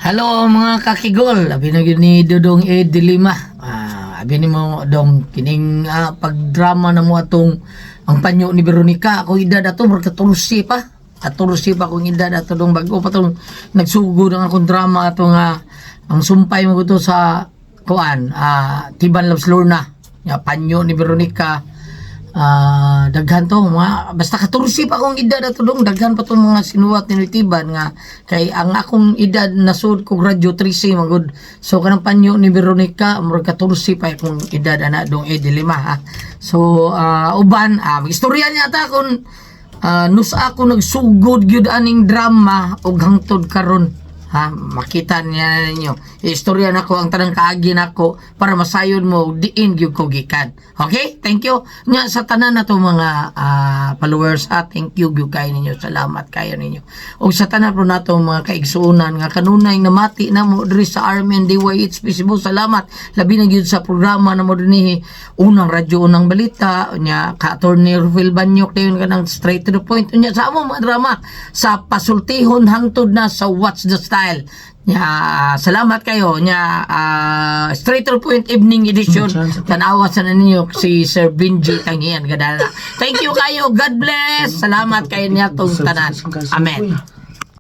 Hello mga kakigol, abi na gyud ni Dodong Ed Lima. Abi ni mo dong kining pagdrama na mo atong ang panyo ni Veronica. Ako edad ato murag 14 pa. 14 pa akong edad ato dong bago pa tong nagsugod ang akong drama ato nga ang sumpay mo to sa kuan Tiban Loves Lorna. Ya panyo ni Veronica. Daghan to mga basta 14 pa akong edad ato dong daghan pa tong mga sinuwat ni Tiban nga kay ang akong edad nasud ko grado 13 magud so kanang panyo ni Veronica murag 14 pa akong edad ana dong Lima ha. So uban istorya niya ta kun nus ako nagsugod gyud aning drama og hangtod karon ha, makita niya ninyo istorya nako ang tanang kaagi nako para masayon mo diin gyud ko gikan. Okay, thank you nya sa tanan nato mga followers thank you gyud kay ninyo, salamat kayo ninyo og sa tanan po nato mga kaigsuonan nga kanunay namati na mo diri sa Armen DYH Facebook, salamat labi na gyud sa programa na mo dinhi unang radyo unang balita nya ka Attorney Rufil Banyok dayon kanang straight to the point nya sa amo mga drama sa pasultihon hangtod na sa What's the Style nya salamat kayo nya straight to the point evening edition tanawa sa ninyo si Sir Benji Tangian gadala. Thank you kayo, God bless, salamat kayo niya tong tanan, amen.